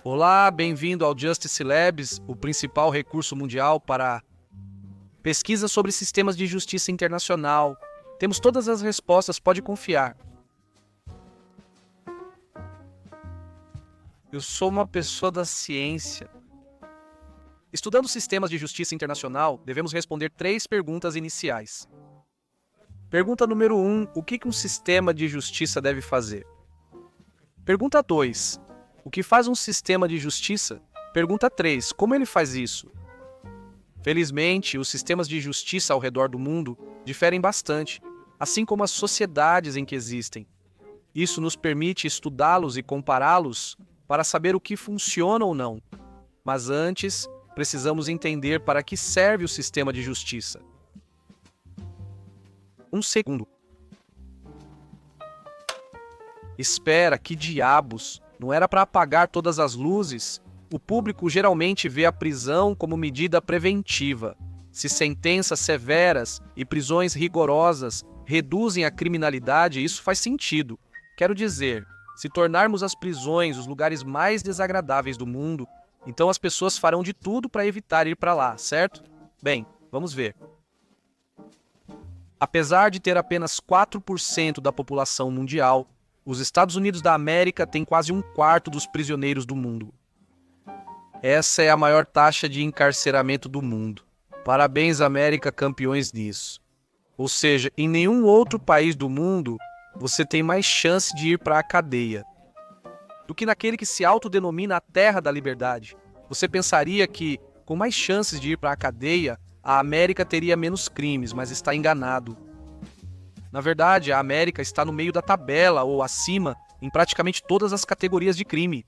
Olá, bem-vindo ao Justice Labs, o principal recurso mundial para pesquisa sobre sistemas de justiça internacional. Temos todas as respostas, pode confiar. Eu sou uma pessoa da ciência. Estudando sistemas de justiça internacional, devemos responder 3 perguntas iniciais. Pergunta número 1: o que um sistema de justiça deve fazer? Pergunta 2: o que faz um sistema de justiça? Pergunta 3: como ele faz isso? Felizmente, os sistemas de justiça ao redor do mundo diferem bastante, assim como as sociedades em que existem. Isso nos permite estudá-los e compará-los para saber o que funciona ou não. Mas antes, precisamos entender para que serve o sistema de justiça. Um segundo. Espera, que diabos? Não era para apagar todas as luzes? O público geralmente vê a prisão como medida preventiva. Se sentenças severas e prisões rigorosas reduzem a criminalidade, isso faz sentido. Quero dizer, se tornarmos as prisões os lugares mais desagradáveis do mundo, então as pessoas farão de tudo para evitar ir para lá, certo? Bem, vamos ver. Apesar de ter apenas 4% da população mundial, os Estados Unidos da América têm quase 1/4 dos prisioneiros do mundo. Essa é a maior taxa de encarceramento do mundo. Parabéns, América, campeões nisso. Ou seja, em nenhum outro país do mundo você tem mais chance de ir para a cadeia do que naquele que se autodenomina a terra da liberdade. Você pensaria que, com mais chances de ir para a cadeia, a América teria menos crimes, mas está enganado. Na verdade, a América está no meio da tabela ou acima em praticamente todas as categorias de crime.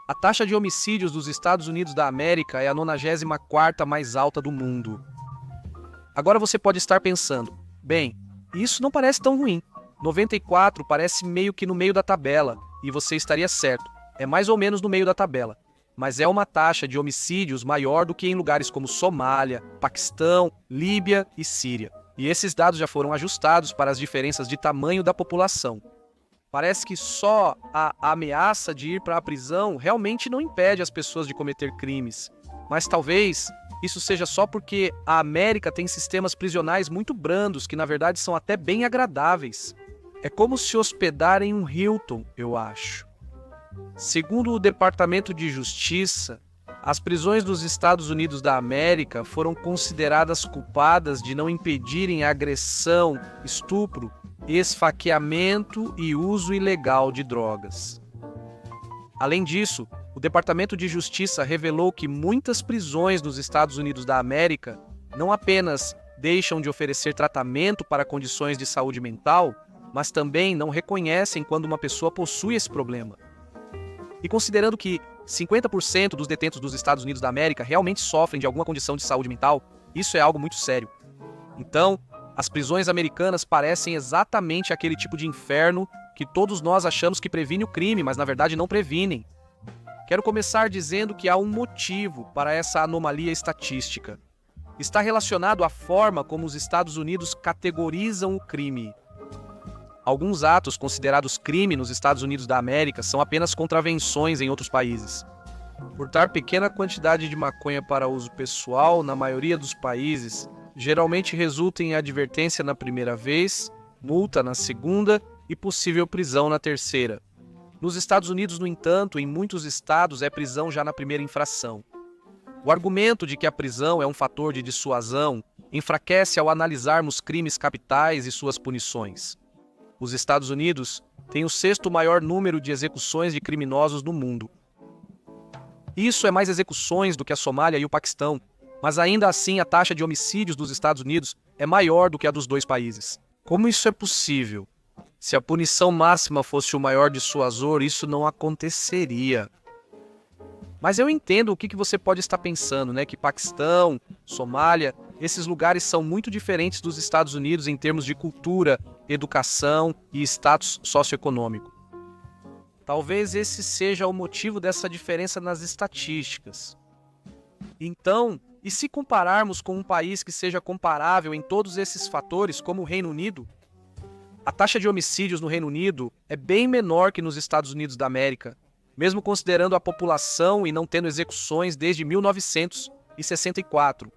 A taxa de homicídios dos Estados Unidos da América é a 94ª mais alta do mundo. Agora você pode estar pensando, bem, isso não parece tão ruim. 94 parece meio que no meio da tabela, e você estaria certo, é mais ou menos no meio da tabela. Mas é uma taxa de homicídios maior do que em lugares como Somália, Paquistão, Líbia e Síria. E esses dados já foram ajustados para as diferenças de tamanho da população. Parece que só a ameaça de ir para a prisão realmente não impede as pessoas de cometer crimes. Mas talvez isso seja só porque a América tem sistemas prisionais muito brandos que na verdade são até bem agradáveis. É como se hospedar em um Hilton, eu acho. Segundo o Departamento de Justiça, as prisões dos Estados Unidos da América foram consideradas culpadas de não impedirem a agressão, estupro, esfaqueamento e uso ilegal de drogas. Além disso, o Departamento de Justiça revelou que muitas prisões nos Estados Unidos da América não apenas deixam de oferecer tratamento para condições de saúde mental, mas também não reconhecem quando uma pessoa possui esse problema. E considerando que 50% dos detentos dos Estados Unidos da América realmente sofrem de alguma condição de saúde mental, isso é algo muito sério. Então, as prisões americanas parecem exatamente aquele tipo de inferno que todos nós achamos que previne o crime, mas na verdade não previnem. Quero começar dizendo que há um motivo para essa anomalia estatística. Está relacionado à forma como os Estados Unidos categorizam o crime. Alguns atos considerados crime nos Estados Unidos da América são apenas contravenções em outros países. Furtar pequena quantidade de maconha para uso pessoal, na maioria dos países, geralmente resulta em advertência na primeira vez, multa na segunda e possível prisão na terceira. Nos Estados Unidos, no entanto, em muitos estados é prisão já na primeira infração. O argumento de que a prisão é um fator de dissuasão enfraquece ao analisarmos crimes capitais e suas punições. Os Estados Unidos têm o 6º maior número de execuções de criminosos no mundo. Isso é mais execuções do que a Somália e o Paquistão, mas ainda assim a taxa de homicídios dos Estados Unidos é maior do que a dos dois países. Como isso é possível? Se a punição máxima fosse o maior dissuasor, isso não aconteceria. Mas eu entendo o que você pode estar pensando, né? Que Paquistão, Somália, esses lugares são muito diferentes dos Estados Unidos em termos de cultura, educação e status socioeconômico. Talvez esse seja o motivo dessa diferença nas estatísticas. Então, e se compararmos com um país que seja comparável em todos esses fatores, como o Reino Unido? A taxa de homicídios no Reino Unido é bem menor que nos Estados Unidos da América, mesmo considerando a população e não tendo execuções desde 1964.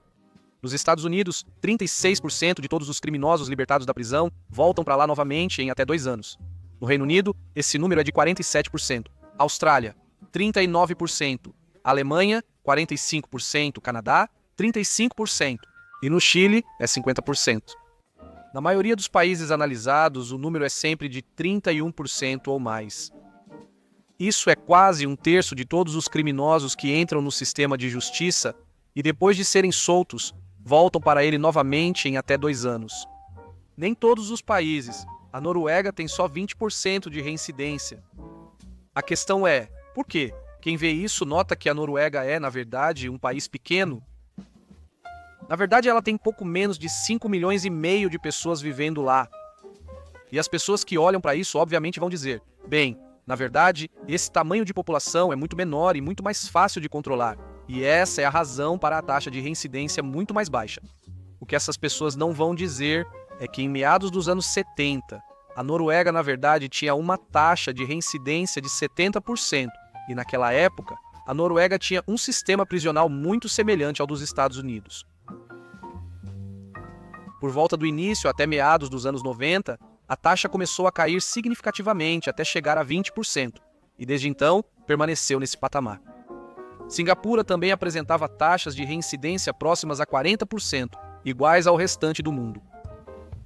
Nos Estados Unidos, 36% de todos os criminosos libertados da prisão voltam para lá novamente em até 2 anos. No Reino Unido, esse número é de 47%. Austrália, 39%. Alemanha, 45%. Canadá, 35%. E no Chile, é 50%. Na maioria dos países analisados, o número é sempre de 31% ou mais. Isso é quase 1/3 de todos os criminosos que entram no sistema de justiça e, depois de serem soltos, voltam para ele novamente em até 2 anos. Nem todos os países. A Noruega tem só 20% de reincidência. A questão é, por quê? Quem vê isso nota que a Noruega é, na verdade, um país pequeno. Na verdade, ela tem pouco menos de 5,5 milhões de pessoas vivendo lá. E as pessoas que olham para isso, obviamente, vão dizer, bem, na verdade, esse tamanho de população é muito menor e muito mais fácil de controlar. E essa é a razão para a taxa de reincidência muito mais baixa. O que essas pessoas não vão dizer é que em meados dos anos 70, a Noruega, na verdade, tinha uma taxa de reincidência de 70%. E naquela época, a Noruega tinha um sistema prisional muito semelhante ao dos Estados Unidos. Por volta do início até meados dos anos 90, a taxa começou a cair significativamente até chegar a 20%, e desde então permaneceu nesse patamar. Singapura também apresentava taxas de reincidência próximas a 40%, iguais ao restante do mundo.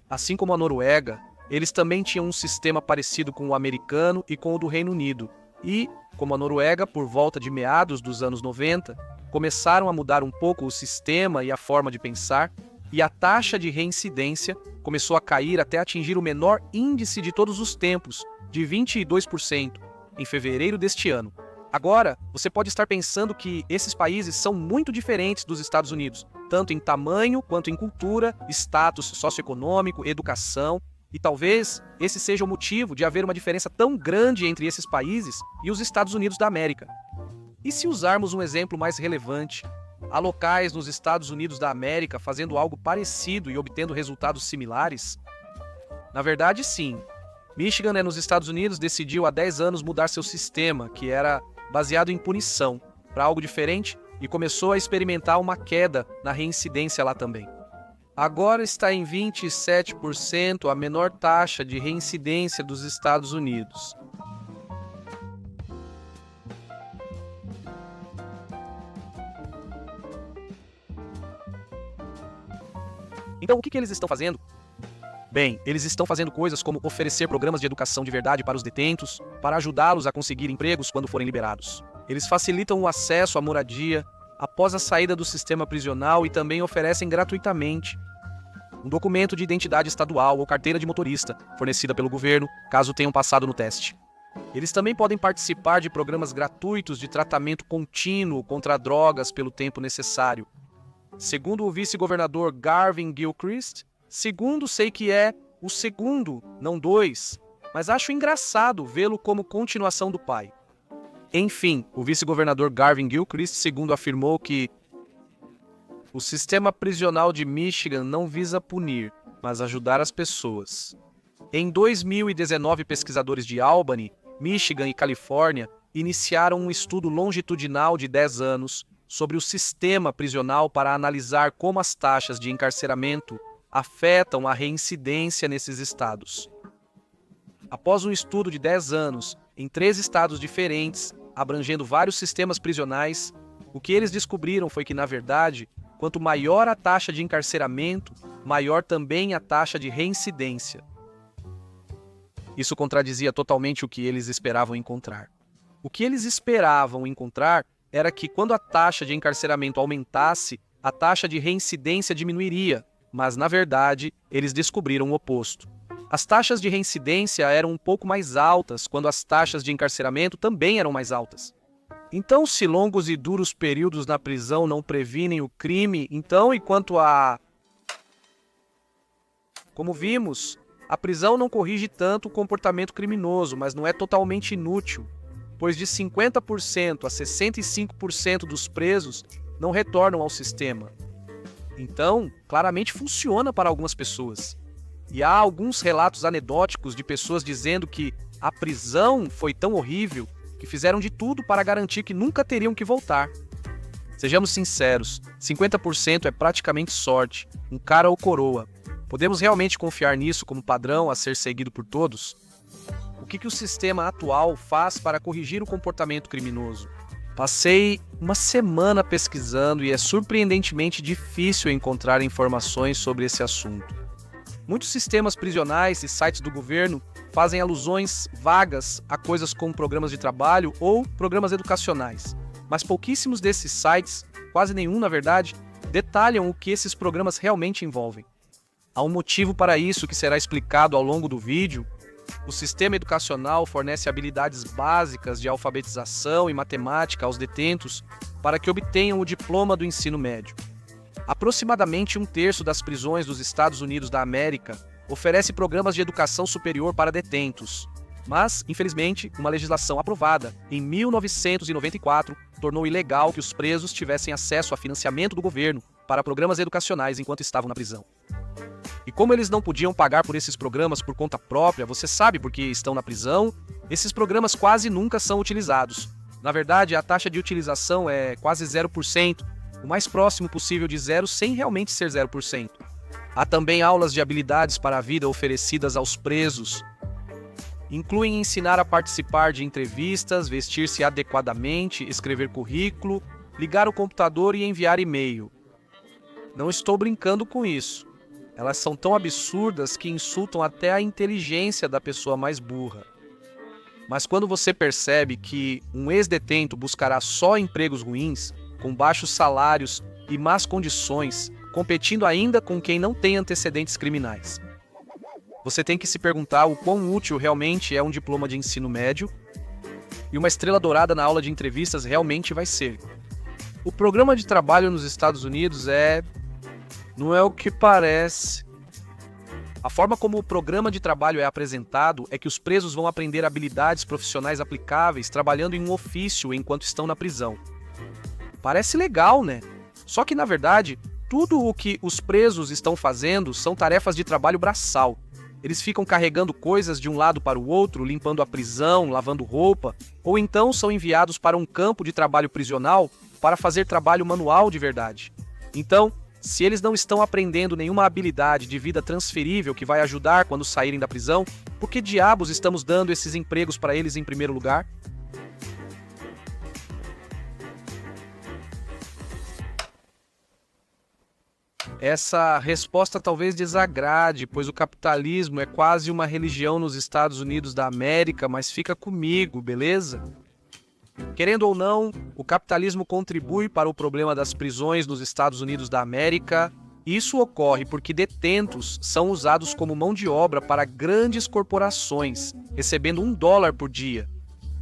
Assim como a Noruega, eles também tinham um sistema parecido com o americano e com o do Reino Unido, e, como a Noruega, por volta de meados dos anos 90, começaram a mudar um pouco o sistema e a forma de pensar, e a taxa de reincidência começou a cair até atingir o menor índice de todos os tempos, de 22%, em fevereiro deste ano. Agora, você pode estar pensando que esses países são muito diferentes dos Estados Unidos, tanto em tamanho quanto em cultura, status socioeconômico, educação, e talvez esse seja o motivo de haver uma diferença tão grande entre esses países e os Estados Unidos da América. E se usarmos um exemplo mais relevante? Há locais nos Estados Unidos da América fazendo algo parecido e obtendo resultados similares? Na verdade, sim. Michigan, nos Estados Unidos, decidiu há 10 anos mudar seu sistema, que era baseado em punição, para algo diferente e começou a experimentar uma queda na reincidência lá também. Agora está em 27%, a menor taxa de reincidência dos Estados Unidos. Então, o que eles estão fazendo? Bem, eles estão fazendo coisas como oferecer programas de educação de verdade para os detentos, para ajudá-los a conseguir empregos quando forem liberados. Eles facilitam o acesso à moradia após a saída do sistema prisional e também oferecem gratuitamente um documento de identidade estadual ou carteira de motorista, fornecida pelo governo, caso tenham passado no teste. Eles também podem participar de programas gratuitos de tratamento contínuo contra drogas pelo tempo necessário. Segundo o vice-governador Gavin Gilchrist, segundo sei que é o segundo, não 2, mas acho engraçado vê-lo como continuação do pai. Enfim, o vice-governador Gavin Gilchrist, segundo, afirmou que o sistema prisional de Michigan não visa punir, mas ajudar as pessoas. Em 2019, pesquisadores de Albany, Michigan e Califórnia iniciaram um estudo longitudinal de 10 anos sobre o sistema prisional para analisar como as taxas de encarceramento afetam a reincidência nesses estados. Após um estudo de 10 anos, em 3 estados diferentes, abrangendo vários sistemas prisionais, o que eles descobriram foi que, na verdade, quanto maior a taxa de encarceramento, maior também a taxa de reincidência. Isso contradizia totalmente o que eles esperavam encontrar. O que eles esperavam encontrar era que, quando a taxa de encarceramento aumentasse, a taxa de reincidência diminuiria, mas, na verdade, eles descobriram o oposto. As taxas de reincidência eram um pouco mais altas, quando as taxas de encarceramento também eram mais altas. Então, se longos e duros períodos na prisão não previnem o crime, então, e quanto a... Como vimos, a prisão não corrige tanto o comportamento criminoso, mas não é totalmente inútil, pois de 50% a 65% dos presos não retornam ao sistema. Então, claramente funciona para algumas pessoas. E há alguns relatos anedóticos de pessoas dizendo que a prisão foi tão horrível que fizeram de tudo para garantir que nunca teriam que voltar. Sejamos sinceros, 50% é praticamente sorte, um cara ou coroa. Podemos realmente confiar nisso como padrão a ser seguido por todos? O que o sistema atual faz para corrigir o comportamento criminoso? Passei uma semana pesquisando e é surpreendentemente difícil encontrar informações sobre esse assunto. Muitos sistemas prisionais e sites do governo fazem alusões vagas a coisas como programas de trabalho ou programas educacionais, mas pouquíssimos desses sites, quase nenhum na verdade, detalham o que esses programas realmente envolvem. Há um motivo para isso que será explicado ao longo do vídeo. O sistema educacional fornece habilidades básicas de alfabetização e matemática aos detentos para que obtenham o diploma do ensino médio. Aproximadamente 1/3 das prisões dos Estados Unidos da América oferece programas de educação superior para detentos. Mas, infelizmente, uma legislação aprovada em 1994 tornou ilegal que os presos tivessem acesso a financiamento do governo para programas educacionais enquanto estavam na prisão. E como eles não podiam pagar por esses programas por conta própria, você sabe porque estão na prisão, esses programas quase nunca são utilizados. Na verdade, a taxa de utilização é quase 0%, o mais próximo possível de zero sem realmente ser 0%. Há também aulas de habilidades para a vida oferecidas aos presos. Incluem ensinar a participar de entrevistas, vestir-se adequadamente, escrever currículo, ligar o computador e enviar e-mail. Não estou brincando com isso. Elas são tão absurdas que insultam até a inteligência da pessoa mais burra. Mas quando você percebe que um ex-detento buscará só empregos ruins, com baixos salários e más condições, competindo ainda com quem não tem antecedentes criminais, você tem que se perguntar o quão útil realmente é um diploma de ensino médio e uma estrela dourada na aula de entrevistas realmente vai ser. O programa de trabalho nos Estados Unidos não é o que parece. A forma como o programa de trabalho é apresentado é que os presos vão aprender habilidades profissionais aplicáveis trabalhando em um ofício enquanto estão na prisão. Parece legal, né? Só que, na verdade, tudo o que os presos estão fazendo são tarefas de trabalho braçal. Eles ficam carregando coisas de um lado para o outro, limpando a prisão, lavando roupa, ou então são enviados para um campo de trabalho prisional para fazer trabalho manual de verdade. Então, se eles não estão aprendendo nenhuma habilidade de vida transferível que vai ajudar quando saírem da prisão, por que diabos estamos dando esses empregos para eles em primeiro lugar? Essa resposta talvez desagrade, pois o capitalismo é quase uma religião nos Estados Unidos da América, mas fica comigo, beleza? Querendo ou não, o capitalismo contribui para o problema das prisões nos Estados Unidos da América. Isso ocorre porque detentos são usados como mão de obra para grandes corporações, recebendo $1 por dia.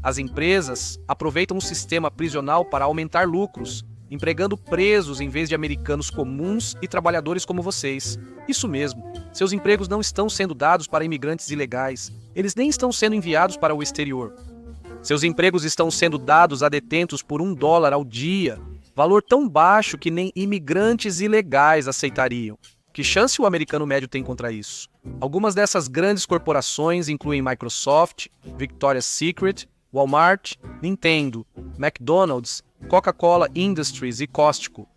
As empresas aproveitam o sistema prisional para aumentar lucros, empregando presos em vez de americanos comuns e trabalhadores como vocês. Isso mesmo, seus empregos não estão sendo dados para imigrantes ilegais, eles nem estão sendo enviados para o exterior. Seus empregos estão sendo dados a detentos por $1 ao dia, valor tão baixo que nem imigrantes ilegais aceitariam. Que chance o americano médio tem contra isso? Algumas dessas grandes corporações incluem Microsoft, Victoria's Secret, Walmart, Nintendo, McDonald's, Coca-Cola Industries e Costco.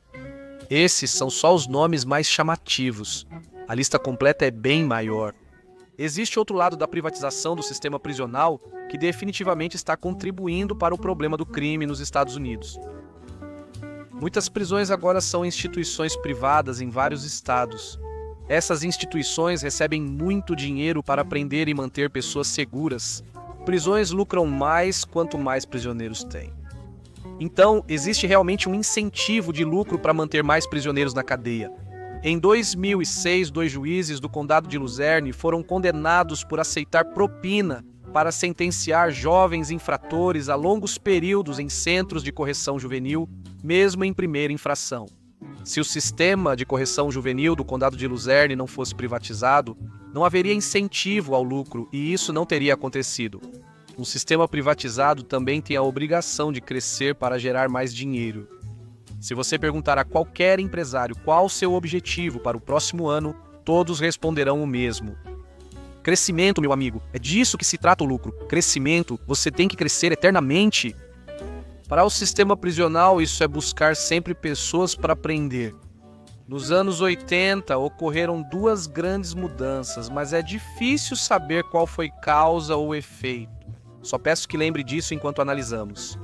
Esses são só os nomes mais chamativos. A lista completa é bem maior. Existe outro lado da privatização do sistema prisional que definitivamente está contribuindo para o problema do crime nos Estados Unidos. Muitas prisões agora são instituições privadas em vários estados. Essas instituições recebem muito dinheiro para prender e manter pessoas seguras. Prisões lucram mais quanto mais prisioneiros têm. Então, existe realmente um incentivo de lucro para manter mais prisioneiros na cadeia. Em 2006, 2 juízes do condado de Luzerne foram condenados por aceitar propina para sentenciar jovens infratores a longos períodos em centros de correção juvenil, mesmo em primeira infração. Se o sistema de correção juvenil do condado de Luzerne não fosse privatizado, não haveria incentivo ao lucro e isso não teria acontecido. Um sistema privatizado também tem a obrigação de crescer para gerar mais dinheiro. Se você perguntar a qualquer empresário qual o seu objetivo para o próximo ano, todos responderão o mesmo: Crescimento, meu amigo, é disso que se trata o lucro. Crescimento, você tem que crescer eternamente. Para o sistema prisional, isso é buscar sempre pessoas para prender. Nos anos 80, ocorreram duas grandes mudanças, mas é difícil saber qual foi causa ou efeito. Só peço que lembre disso enquanto analisamos.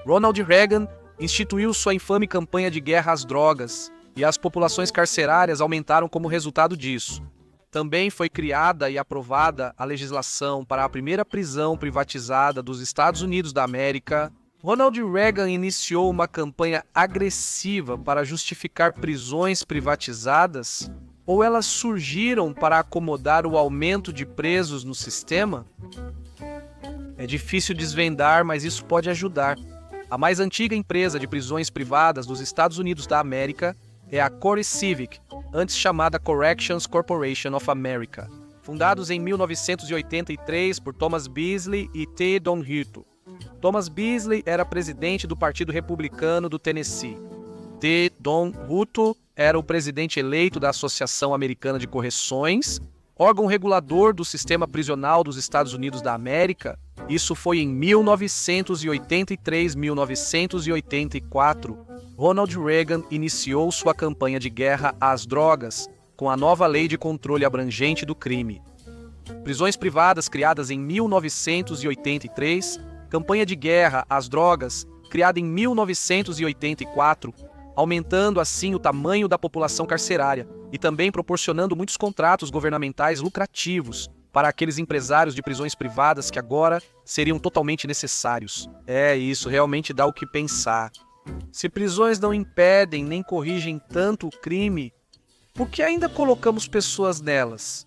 Ronald Reagan instituiu sua infame campanha de guerra às drogas, e as populações carcerárias aumentaram como resultado disso. Também foi criada e aprovada a legislação para a primeira prisão privatizada dos Estados Unidos da América. Ronald Reagan iniciou uma campanha agressiva para justificar prisões privatizadas? Ou elas surgiram para acomodar o aumento de presos no sistema? É difícil desvendar, mas isso pode ajudar. A mais antiga empresa de prisões privadas dos Estados Unidos da América é a CoreCivic, antes chamada Corrections Corporation of America, fundados em 1983 por Thomas Beasley e T. Don Hutto. Thomas Beasley era presidente do Partido Republicano do Tennessee. T. Don Hutto era o presidente eleito da Associação Americana de Correções, órgão regulador do sistema prisional dos Estados Unidos da América. Isso foi em 1983-1984. Ronald Reagan iniciou sua campanha de guerra às drogas com a nova Lei de Controle Abrangente do Crime. Prisões privadas criadas em 1983, campanha de guerra às drogas criada em 1984, aumentando assim o tamanho da população carcerária e também proporcionando muitos contratos governamentais lucrativos para aqueles empresários de prisões privadas que agora seriam totalmente necessários. Isso realmente dá o que pensar. Se prisões não impedem nem corrigem tanto o crime, por que ainda colocamos pessoas nelas?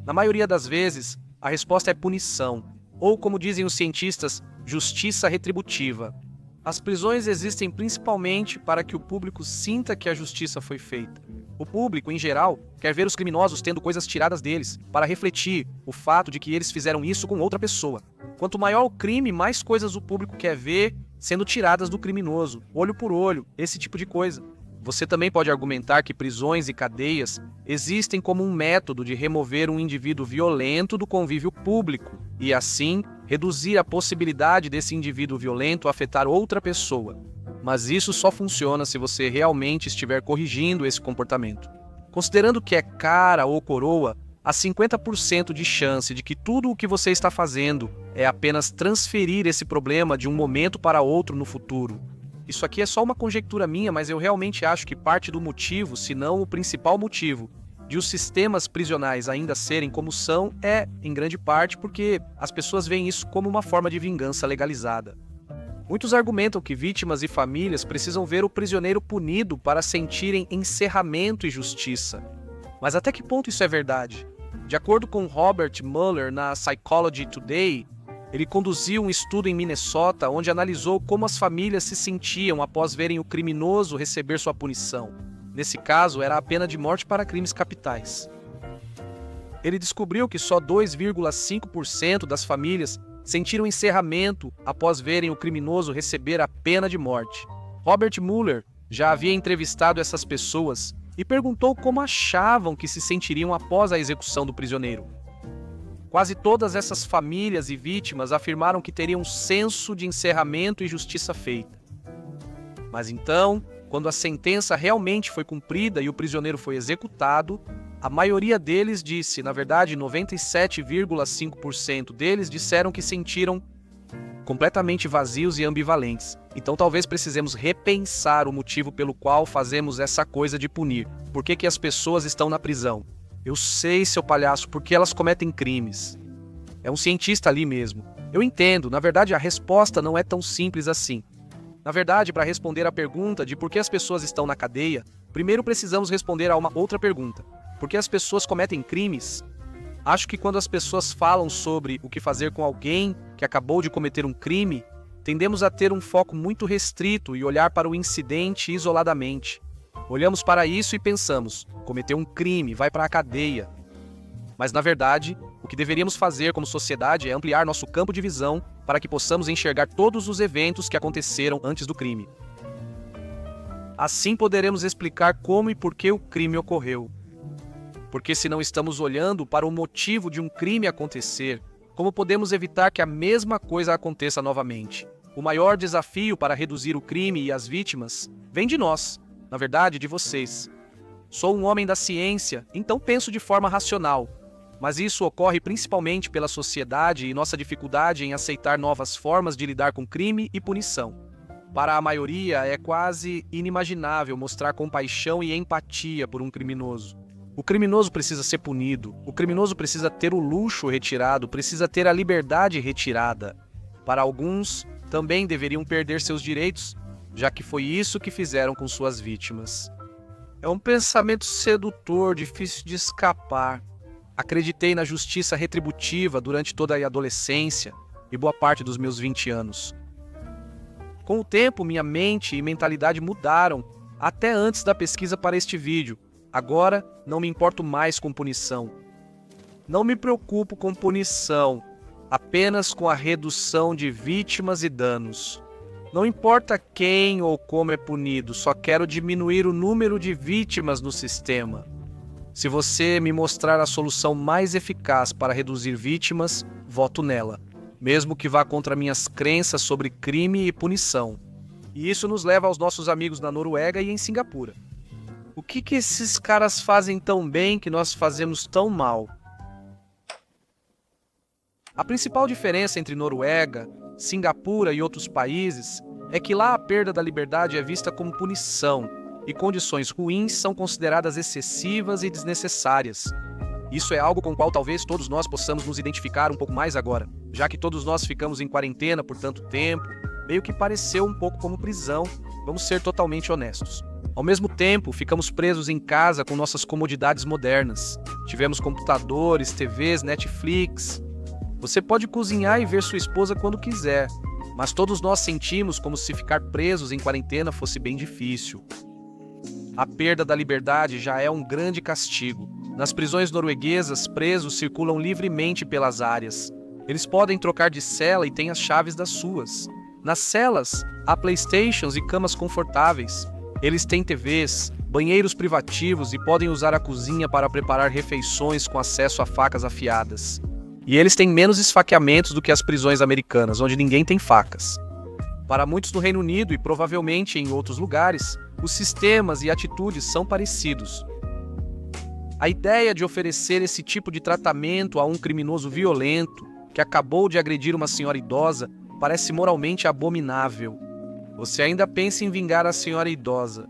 Na maioria das vezes, a resposta é punição, ou como dizem os cientistas, justiça retributiva. As prisões existem principalmente para que o público sinta que a justiça foi feita. O público, em geral, quer ver os criminosos tendo coisas tiradas deles, para refletir o fato de que eles fizeram isso com outra pessoa. Quanto maior o crime, mais coisas o público quer ver sendo tiradas do criminoso, olho por olho, esse tipo de coisa. Você também pode argumentar que prisões e cadeias existem como um método de remover um indivíduo violento do convívio público e, assim, reduzir a possibilidade desse indivíduo violento afetar outra pessoa. Mas isso só funciona se você realmente estiver corrigindo esse comportamento. Considerando que é cara ou coroa, há 50% de chance de que tudo o que você está fazendo é apenas transferir esse problema de um momento para outro no futuro. Isso aqui é só uma conjectura minha, mas eu realmente acho que parte do motivo, se não o principal motivo, de os sistemas prisionais ainda serem como são é, em grande parte, porque as pessoas veem isso como uma forma de vingança legalizada. Muitos argumentam que vítimas e famílias precisam ver o prisioneiro punido para sentirem encerramento e justiça. Mas até que ponto isso é verdade? De acordo com Robert Mueller na Psychology Today, ele conduziu um estudo em Minnesota onde analisou como as famílias se sentiam após verem o criminoso receber sua punição. Nesse caso, era a pena de morte para crimes capitais. Ele descobriu que só 2,5% das famílias sentiram encerramento após verem o criminoso receber a pena de morte. Robert Mueller já havia entrevistado essas pessoas e perguntou como achavam que se sentiriam após a execução do prisioneiro. Quase todas essas famílias e vítimas afirmaram que teriam um senso de encerramento e justiça feita. Mas então, quando a sentença realmente foi cumprida e o prisioneiro foi executado, a maioria deles disse, na verdade 97,5% deles disseram que sentiram completamente vazios e ambivalentes. Então talvez precisemos repensar o motivo pelo qual fazemos essa coisa de punir. Por que as pessoas estão na prisão? Eu sei, seu palhaço, porque elas cometem crimes. É um cientista ali mesmo. Eu entendo, na verdade a resposta não é tão simples assim. Na verdade, para responder à pergunta de por que as pessoas estão na cadeia, primeiro precisamos responder a uma outra pergunta. Por que as pessoas cometem crimes? Acho que quando as pessoas falam sobre o que fazer com alguém que acabou de cometer um crime, tendemos a ter um foco muito restrito e olhar para o incidente isoladamente. Olhamos para isso e pensamos, cometeu um crime, vai para a cadeia. Mas, na verdade, o que deveríamos fazer como sociedade é ampliar nosso campo de visão para que possamos enxergar todos os eventos que aconteceram antes do crime. Assim poderemos explicar como e por que o crime ocorreu. Porque se não estamos olhando para o motivo de um crime acontecer, como podemos evitar que a mesma coisa aconteça novamente? O maior desafio para reduzir o crime e as vítimas vem de nós, na verdade, de vocês. Sou um homem da ciência, então penso de forma racional. Mas isso ocorre principalmente pela sociedade e nossa dificuldade em aceitar novas formas de lidar com crime e punição. Para a maioria, é quase inimaginável mostrar compaixão e empatia por um criminoso. O criminoso precisa ser punido, o criminoso precisa ter o luxo retirado, precisa ter a liberdade retirada. Para alguns, também deveriam perder seus direitos, já que foi isso que fizeram com suas vítimas. É um pensamento sedutor, difícil de escapar. Acreditei na justiça retributiva durante toda a adolescência e boa parte dos meus 20 anos. Com o tempo, minha mente e mentalidade mudaram, até antes da pesquisa para este vídeo. Agora, não me importo mais com punição. Não me preocupo com punição, apenas com a redução de vítimas e danos. Não importa quem ou como é punido, só quero diminuir o número de vítimas no sistema. Se você me mostrar a solução mais eficaz para reduzir vítimas, voto nela, mesmo que vá contra minhas crenças sobre crime e punição. E isso nos leva aos nossos amigos na Noruega e em Singapura. O que esses caras fazem tão bem que nós fazemos tão mal? A principal diferença entre Noruega, Singapura e outros países é que lá a perda da liberdade é vista como punição e condições ruins são consideradas excessivas e desnecessárias. Isso é algo com o qual talvez todos nós possamos nos identificar um pouco mais agora, já que todos nós ficamos em quarentena por tanto tempo, meio que pareceu um pouco como prisão, vamos ser totalmente honestos. Ao mesmo tempo, ficamos presos em casa com nossas comodidades modernas. Tivemos computadores, TVs, Netflix. Você pode cozinhar e ver sua esposa quando quiser, mas todos nós sentimos como se ficar presos em quarentena fosse bem difícil. A perda da liberdade já é um grande castigo. Nas prisões norueguesas, presos circulam livremente pelas áreas. Eles podem trocar de cela e têm as chaves das suas. Nas celas, há PlayStations e camas confortáveis. Eles têm TVs, banheiros privativos e podem usar a cozinha para preparar refeições com acesso a facas afiadas. E eles têm menos esfaqueamentos do que as prisões americanas, onde ninguém tem facas. Para muitos no Reino Unido e provavelmente em outros lugares, os sistemas e atitudes são parecidos. A ideia de oferecer esse tipo de tratamento a um criminoso violento que acabou de agredir uma senhora idosa parece moralmente abominável. Você ainda pensa em vingar a senhora idosa.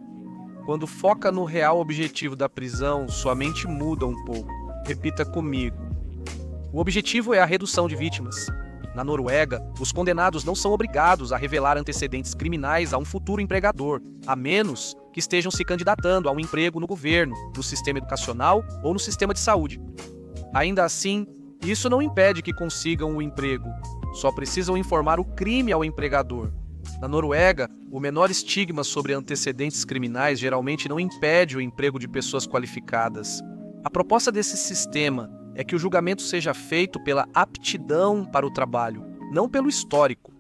Quando foca no real objetivo da prisão, sua mente muda um pouco. Repita comigo. O objetivo é a redução de vítimas. Na Noruega, os condenados não são obrigados a revelar antecedentes criminais a um futuro empregador, a menos que estejam se candidatando a um emprego no governo, no sistema educacional ou no sistema de saúde. Ainda assim, isso não impede que consigam o emprego. Só precisam informar o crime ao empregador. Na Noruega, o menor estigma sobre antecedentes criminais geralmente não impede o emprego de pessoas qualificadas. A proposta desse sistema é que o julgamento seja feito pela aptidão para o trabalho, não pelo histórico.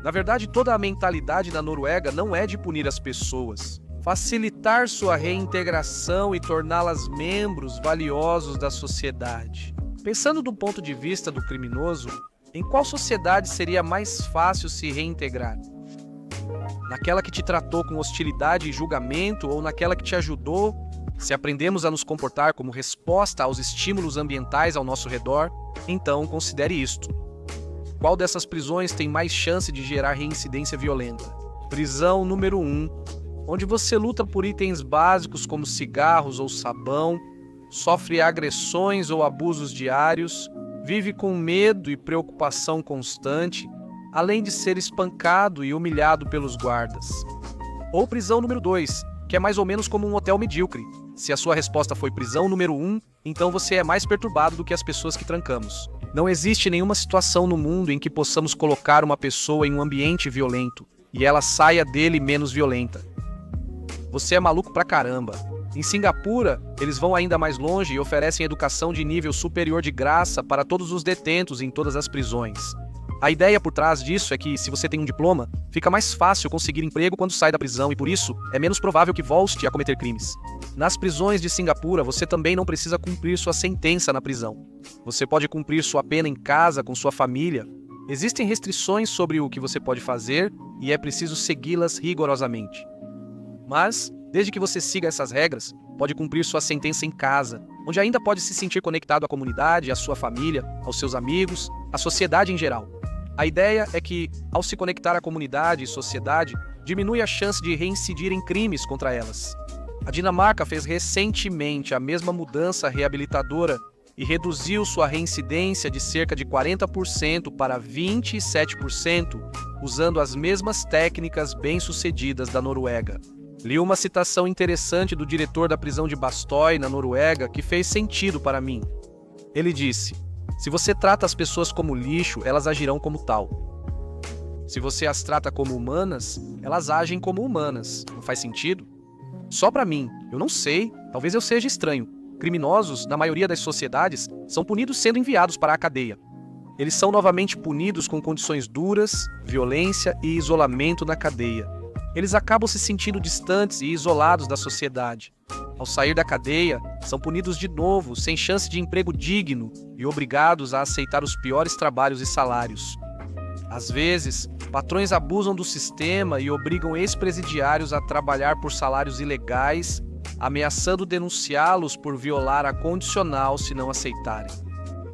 Na verdade, toda a mentalidade na Noruega não é de punir as pessoas. Facilitar sua reintegração e torná-las membros valiosos da sociedade. Pensando do ponto de vista do criminoso, em qual sociedade seria mais fácil se reintegrar? Naquela que te tratou com hostilidade e julgamento ou naquela que te ajudou? Se aprendemos a nos comportar como resposta aos estímulos ambientais ao nosso redor, então considere isto. Qual dessas prisões tem mais chance de gerar reincidência violenta? Prisão número 1, onde você luta por itens básicos como cigarros ou sabão, sofre agressões ou abusos diários, vive com medo e preocupação constante, além de ser espancado e humilhado pelos guardas. Ou prisão número 2, que é mais ou menos como um hotel medíocre. Se a sua resposta foi prisão número 1, então você é mais perturbado do que as pessoas que trancamos. Não existe nenhuma situação no mundo em que possamos colocar uma pessoa em um ambiente violento e ela saia dele menos violenta. Você é maluco pra caramba. Em Singapura, eles vão ainda mais longe e oferecem educação de nível superior de graça para todos os detentos em todas as prisões. A ideia por trás disso é que, se você tem um diploma, fica mais fácil conseguir emprego quando sai da prisão e, por isso, é menos provável que volte a cometer crimes. Nas prisões de Singapura, você também não precisa cumprir sua sentença na prisão. Você pode cumprir sua pena em casa com sua família. Existem restrições sobre o que você pode fazer e é preciso segui-las rigorosamente. Mas, desde que você siga essas regras, pode cumprir sua sentença em casa, onde ainda pode se sentir conectado à comunidade, à sua família, aos seus amigos, à sociedade em geral. A ideia é que, ao se conectar à comunidade e sociedade, diminui a chance de reincidir em crimes contra elas. A Dinamarca fez recentemente a mesma mudança reabilitadora e reduziu sua reincidência de cerca de 40% para 27%, usando as mesmas técnicas bem-sucedidas da Noruega. Li uma citação interessante do diretor da prisão de Bastøy, na Noruega, que fez sentido para mim. Ele disse: se você trata as pessoas como lixo, elas agirão como tal. Se você as trata como humanas, elas agem como humanas. Não faz sentido? Só para mim, eu não sei, talvez eu seja estranho. Criminosos, na maioria das sociedades, são punidos sendo enviados para a cadeia. Eles são novamente punidos com condições duras, violência e isolamento na cadeia. Eles acabam se sentindo distantes e isolados da sociedade. Ao sair da cadeia, são punidos de novo, sem chance de emprego digno e obrigados a aceitar os piores trabalhos e salários. Às vezes, patrões abusam do sistema e obrigam ex-presidiários a trabalhar por salários ilegais, ameaçando denunciá-los por violar a condicional se não aceitarem.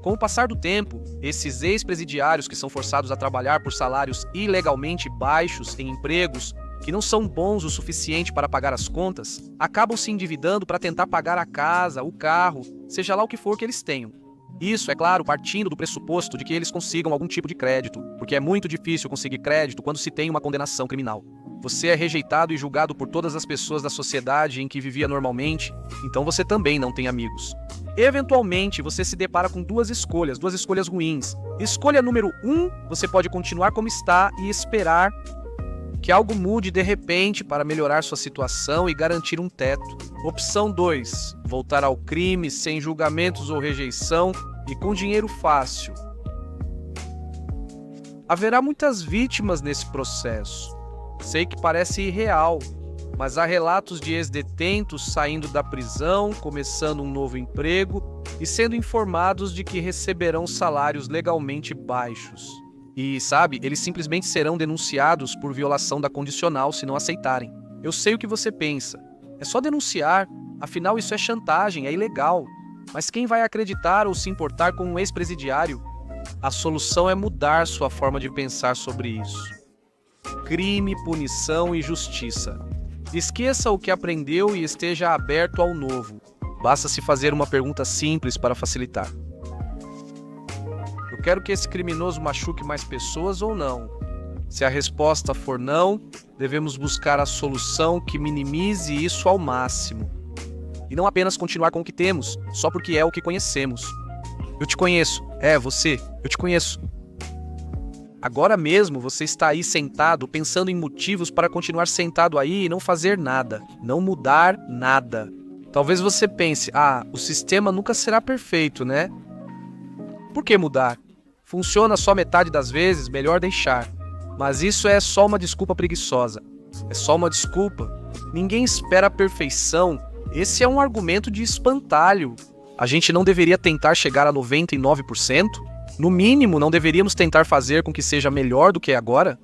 Com o passar do tempo, esses ex-presidiários que são forçados a trabalhar por salários ilegalmente baixos em empregos que não são bons o suficiente para pagar as contas, acabam se endividando para tentar pagar a casa, o carro, seja lá o que for que eles tenham. Isso, é claro, partindo do pressuposto de que eles consigam algum tipo de crédito, porque é muito difícil conseguir crédito quando se tem uma condenação criminal. Você é rejeitado e julgado por todas as pessoas da sociedade em que vivia normalmente, então você também não tem amigos. Eventualmente, você se depara com duas escolhas ruins. Escolha número 1, você pode continuar como está e esperar que algo mude de repente para melhorar sua situação e garantir um teto. Opção 2, voltar ao crime sem julgamentos ou rejeição e com dinheiro fácil. Haverá muitas vítimas nesse processo. Sei que parece irreal, mas há relatos de ex-detentos saindo da prisão, começando um novo emprego e sendo informados de que receberão salários legalmente baixos. E, sabe, eles simplesmente serão denunciados por violação da condicional se não aceitarem. Eu sei o que você pensa. É só denunciar, afinal isso é chantagem, é ilegal. Mas quem vai acreditar ou se importar com um ex-presidiário? A solução é mudar sua forma de pensar sobre isso. Crime, punição e justiça. Esqueça o que aprendeu e esteja aberto ao novo. Basta se fazer uma pergunta simples para facilitar. Eu quero que esse criminoso machuque mais pessoas ou não? Se a resposta for não, devemos buscar a solução que minimize isso ao máximo. E não apenas continuar com o que temos, só porque é o que conhecemos. Eu te conheço. Você. Eu te conheço. Agora mesmo você está aí sentado, pensando em motivos para continuar sentado aí e não fazer nada. Não mudar nada. Talvez você pense, o sistema nunca será perfeito, né? Por que mudar? Funciona só metade das vezes, melhor deixar. Mas isso é só uma desculpa preguiçosa. É só uma desculpa. Ninguém espera a perfeição. Esse é um argumento de espantalho. A gente não deveria tentar chegar a 99%? No mínimo, não deveríamos tentar fazer com que seja melhor do que é agora?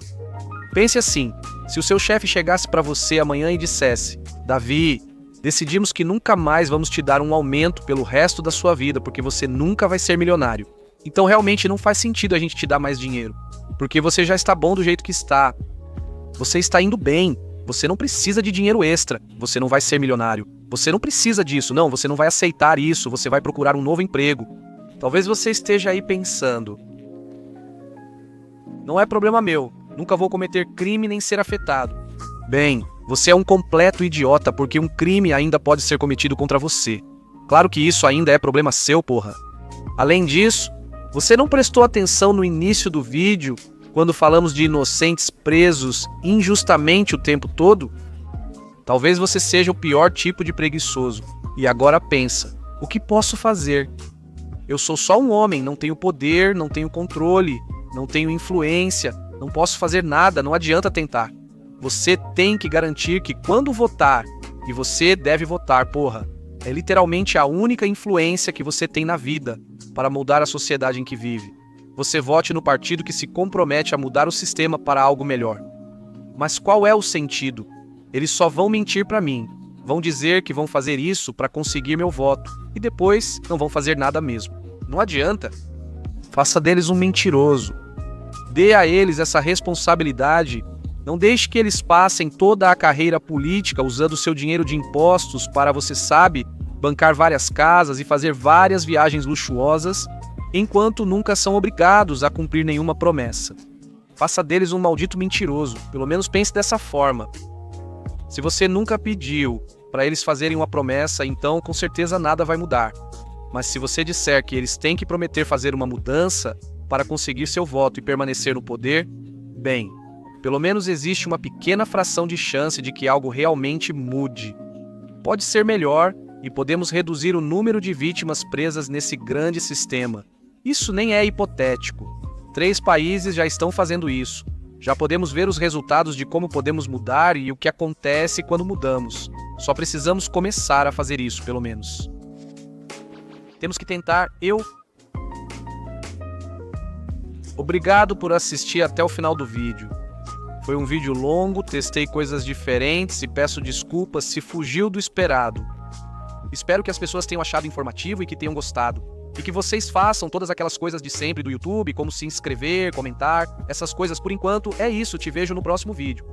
Pense assim, se o seu chefe chegasse para você amanhã e dissesse: Davi, decidimos que nunca mais vamos te dar um aumento pelo resto da sua vida porque você nunca vai ser milionário. Então realmente não faz sentido a gente te dar mais dinheiro, porque você já está bom do jeito que está. Você está indo bem, você não precisa de dinheiro extra, você não vai ser milionário. Você não precisa disso, não, você não vai aceitar isso, você vai procurar um novo emprego. Talvez você esteja aí pensando: não é problema meu, nunca vou cometer crime nem ser afetado. Bem, você é um completo idiota porque um crime ainda pode ser cometido contra você. Claro que isso ainda é problema seu, porra. Além disso, você não prestou atenção no início do vídeo, quando falamos de inocentes presos injustamente o tempo todo? Talvez você seja o pior tipo de preguiçoso. E agora pensa, o que posso fazer? Eu sou só um homem, não tenho poder, não tenho controle, não tenho influência, não posso fazer nada, não adianta tentar. Você tem que garantir que quando votar, E você deve votar, porra. É literalmente a única influência que você tem na vida para mudar a sociedade em que vive. Você vote no partido que se compromete a mudar o sistema para algo melhor. Mas qual é o sentido? Eles só vão mentir para mim. Vão dizer que vão fazer isso para conseguir meu voto e depois não vão fazer nada mesmo. Não adianta. Faça deles um mentiroso. Dê a eles essa responsabilidade. Não deixe que eles passem toda a carreira política usando seu dinheiro de impostos para, você sabe, bancar várias casas e fazer várias viagens luxuosas, enquanto nunca são obrigados a cumprir nenhuma promessa. Faça deles um maldito mentiroso. Pelo menos pense dessa forma. Se você nunca pediu para eles fazerem uma promessa, então com certeza nada vai mudar. Mas se você disser que eles têm que prometer fazer uma mudança para conseguir seu voto e permanecer no poder, bem, pelo menos existe uma pequena fração de chance de que algo realmente mude. Pode ser melhor e podemos reduzir o número de vítimas presas nesse grande sistema. Isso nem é hipotético. 3 países já estão fazendo isso. Já podemos ver os resultados de como podemos mudar e o que acontece quando mudamos. Só precisamos começar a fazer isso, pelo menos. Temos que tentar. Obrigado por assistir até o final do vídeo. Foi um vídeo longo, testei coisas diferentes e peço desculpas se fugiu do esperado. Espero que as pessoas tenham achado informativo e que tenham gostado. E que vocês façam todas aquelas coisas de sempre do YouTube, como se inscrever, comentar, essas coisas por enquanto. É isso, te vejo no próximo vídeo.